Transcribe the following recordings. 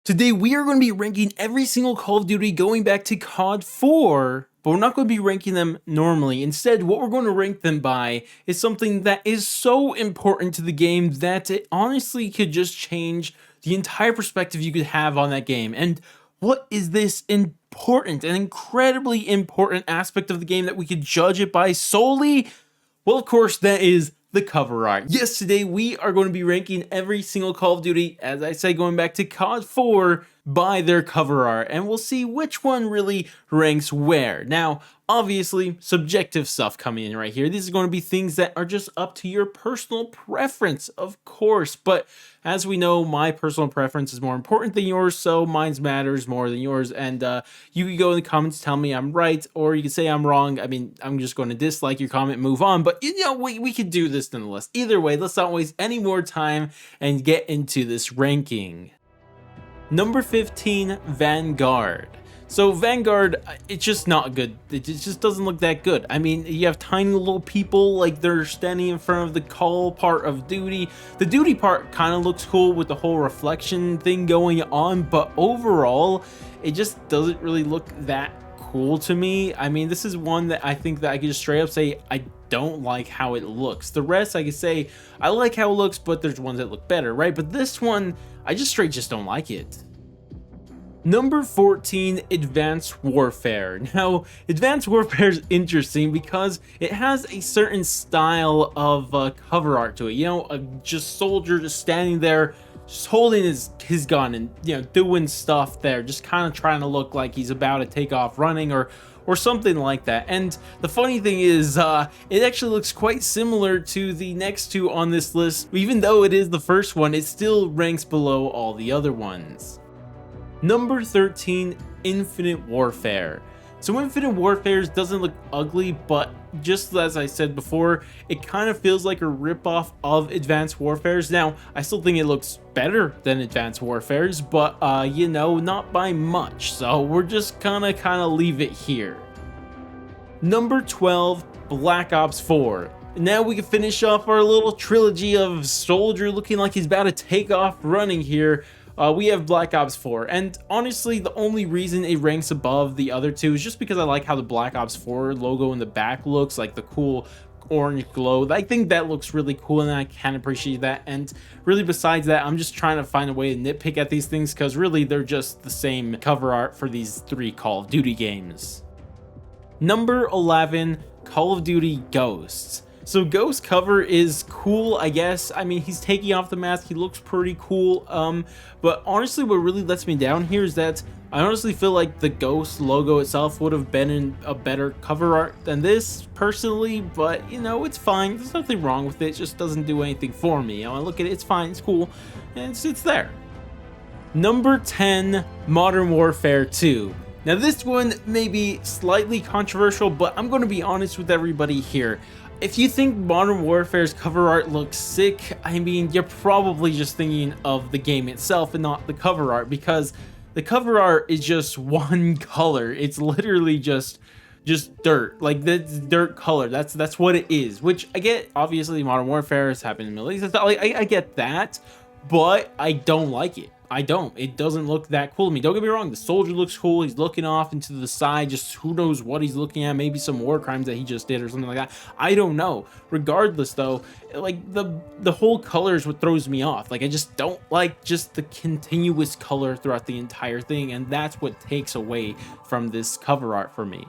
Today we are going to be ranking every single Call of Duty going back to COD 4, but we're not going to be ranking them normally. Instead, what we're going to rank them by is something that is so important to the game that it honestly could just change the entire perspective you could have on that game. And what is this important and incredibly important aspect of the game that we could judge it by solely? Well, of course, that is the cover art. Yes, today we are going to be ranking every single Call of Duty, as I say, going back to COD 4 by their cover art, and we'll see which one really ranks where. Now, obviously, subjective stuff coming in right here. These are going to be things that are just up to your personal preference, of course, but as we know, my personal preference is more important than yours, so mine's matters more than yours, and you can go in the comments, tell me I'm right, or you can say I'm wrong. I mean, I'm just going to dislike your comment, move on, but you know, we could do this nonetheless. Either way, let's not waste any more time and get into this ranking. Number 15, Vanguard. So Vanguard, it's just not good. It just doesn't look that good. I mean, you have tiny little people, like they're standing in front of the call part of duty. The duty part kind of looks cool with the whole reflection thing going on, but overall, it just doesn't really look that cool to me. I mean, this is one that I think that I could just straight up say I don't like how it looks. The rest I could say I like how it looks, but there's ones that look better, right? But this one, I just don't like it. Number 14, Advanced Warfare. Now, Advanced Warfare is interesting because it has a certain style of cover art to it. You know, a just soldier just standing there, just holding his gun and, you know, doing stuff there, just kind of trying to look like he's about to take off running or something like that. And the funny thing is, it actually looks quite similar to the next two on this list. Even though it is the first one, it still ranks below all the other ones. Number 13, Infinite Warfare. So Infinite Warfare doesn't look ugly, but just as I said before, it kind of feels like a ripoff of Advanced Warfare's. Now, I still think it looks better than Advanced Warfare's, but you know, not by much. So we're just gonna kind of leave it here. Number 12, Black Ops 4. Now we can finish off our little trilogy of soldier looking like he's about to take off running here. We have Black Ops 4, and honestly, the only reason it ranks above the other two is just because I like how the Black Ops 4 logo in the back looks, like the cool orange glow. I think that looks really cool, and I can appreciate that. And really, besides that, I'm just trying to find a way to nitpick at these things, because really, they're just the same cover art for these three Call of Duty games. Number 11, Call of Duty Ghosts. So Ghost cover is cool, I guess. I mean, he's taking off the mask, he looks pretty cool. But honestly, what really lets me down here is that I honestly feel like the Ghost logo itself would have been in a better cover art than this, personally. But, you know, it's fine. There's nothing wrong with it. It just doesn't do anything for me. You know, I look at it, it's fine, it's cool, and it's there. Number 10, Modern Warfare 2. Now, this one may be slightly controversial, but I'm going to be honest with everybody here. If you think Modern Warfare's cover art looks sick, I mean, you're probably just thinking of the game itself and not the cover art, because the cover art is just one color. It's literally just dirt, like that's dirt color. That's what it is, which I get. Obviously, Modern Warfare has happened in the Middle East. Like, I get that, but I don't like it. I don't. It doesn't look that cool to me. Don't get me wrong. The soldier looks cool. He's looking off into the side. Just who knows what he's looking at. Maybe some war crimes that he just did or something like that. I don't know. Regardless, though, like the whole color is what throws me off. Like, I just don't like just the continuous color throughout the entire thing. And that's what takes away from this cover art for me.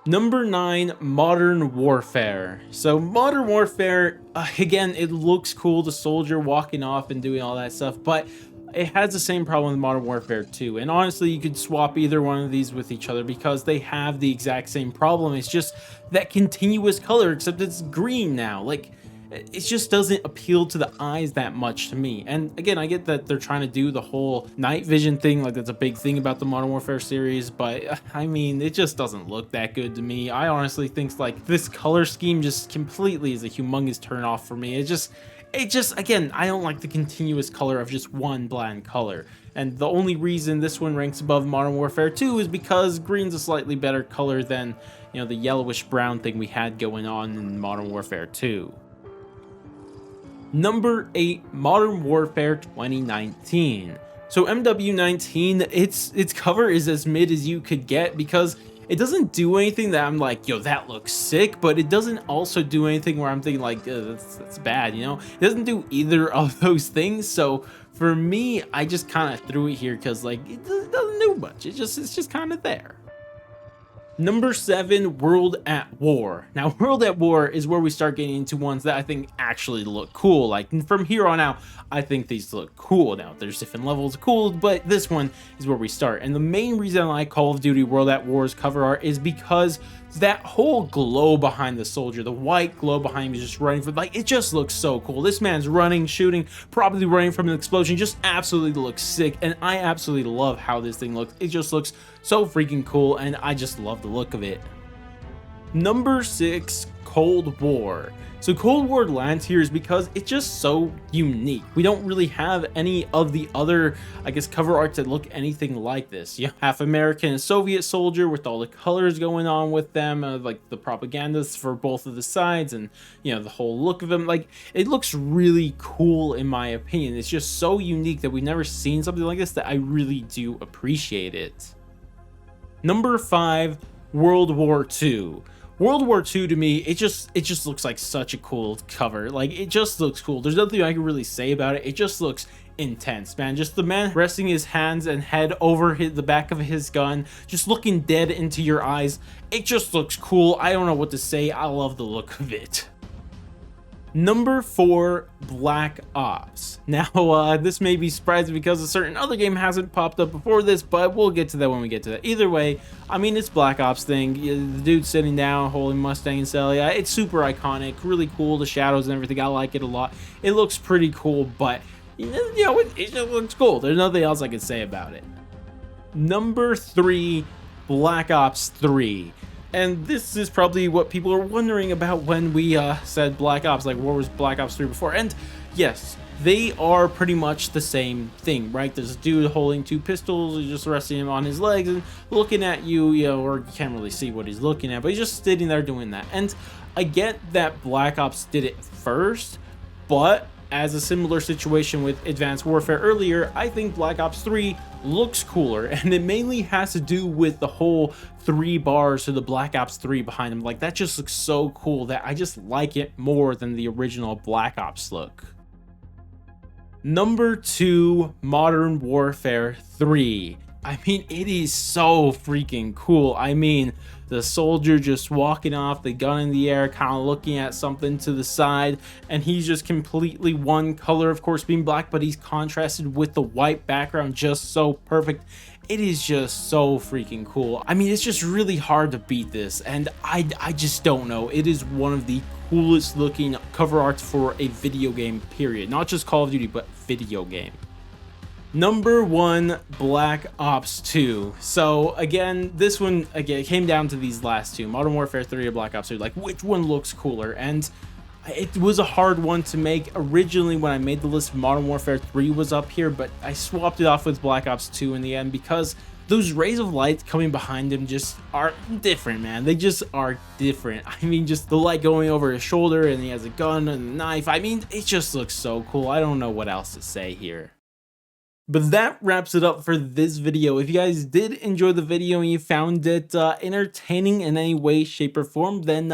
Number 9, Modern Warfare. So Modern Warfare, again, it looks cool. The soldier walking off and doing all that stuff. But it has the same problem with Modern Warfare 2, and honestly, you could swap either one of these with each other because they have the exact same problem. It's just that continuous color, except it's green now. Like, it just doesn't appeal to the eyes that much to me. And again, I get that they're trying to do the whole night vision thing, like that's a big thing about the Modern Warfare series, but I mean, it just doesn't look that good to me. I honestly think like this color scheme just completely is a humongous turn off for me. It just, again, I don't like the continuous color of just one bland color. And the only reason this one ranks above Modern Warfare 2 is because green's a slightly better color than, you know, the yellowish brown thing we had going on in Modern Warfare 2. Number 8, Modern Warfare 2019. So MW19, its cover is as mid as you could get because it doesn't do anything that I'm like, yo, that looks sick, but it doesn't also do anything where I'm thinking like, that's bad, you know? It doesn't do either of those things. So for me, I just kind of threw it here because like it doesn't do much. It's just kind of there. Number 7, World at War. Now, World at War is where we start getting into ones that I think actually look cool. Like, from here on out, I think these look cool. Now, there's different levels of cool, but this one is where we start. And the main reason I like Call of Duty World at War's cover art is because that whole glow behind the soldier, the white glow behind him just running for, like, it just looks so cool. This man's running, shooting, probably running from an explosion, just absolutely looks sick. And I absolutely love how this thing looks. It just looks so freaking cool, and I just love the look of it. Number 6, Cold War. So Cold War lands here is because it's just so unique. We don't really have any of the other, I guess, cover arts that look anything like this. You have half American and Soviet soldier with all the colors going on with them, like the propagandas for both of the sides, and you know, the whole look of them. Like, it looks really cool in my opinion. It's just so unique that we've never seen something like this that I really do appreciate it. Number 5, World War II. World War II to me, it just looks like such a cool cover. Like, it just looks cool. There's nothing I can really say about it. It just looks intense, man. Just the man resting his hands and head over the back of his gun, just looking dead into your eyes. It just looks cool. I don't know what to say. I love the look of it. Number 4, Black Ops. Now, this may be surprising because a certain other game hasn't popped up before this, but we'll get to that when we get to that. Either way, I mean, it's Black Ops thing. The dude sitting down, holding Mustang and Sally. It's super iconic, really cool. The shadows and everything, I like it a lot. It looks pretty cool, but, you know, it just looks cool. There's nothing else I can say about it. Number 3, Black Ops 3. And this is probably what people are wondering about when we said Black Ops, like, what was Black Ops 3 before? And yes, they are pretty much the same thing, right? There's a dude holding 2 pistols, you're just resting him on his legs and looking at you, you know, or you can't really see what he's looking at, but he's just sitting there doing that. And I get that Black Ops did it first, but as a similar situation with Advanced Warfare earlier, I think Black Ops 3 looks cooler, and it mainly has to do with the whole 3 bars to the Black Ops 3 behind them. Like, that just looks so cool that I just like it more than the original Black Ops look. Number 2, Modern Warfare 3. I mean, it is so freaking cool. I mean, the soldier just walking off, the gun in the air, kind of looking at something to the side, and he's just completely one color, of course being black, but he's contrasted with the white background just so perfect. It is just so freaking cool. I mean, it's just really hard to beat this, and I just don't know. It is one of the coolest looking cover arts for a video game, period. Not just Call of Duty, but video game. Number 1, Black Ops 2. So again, this one again came down to these last two, Modern Warfare 3 or Black Ops 2. Like, which one looks cooler? And it was a hard one to make. Originally, when I made the list, Modern Warfare 3 was up here, but I swapped it off with Black Ops 2 in the end because those rays of light coming behind him just are different, man. They just are different. I mean, just the light going over his shoulder, and he has a gun and a knife. I mean, it just looks so cool. I don't know what else to say here. But that wraps it up for this video. If you guys did enjoy the video and you found it entertaining in any way, shape, or form, then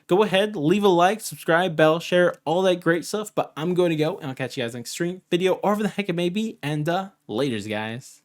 go ahead, leave a like, subscribe, bell, share, all that great stuff. But I'm going to go, and I'll catch you guys next stream, video, or whatever the heck it may be. And laters, guys.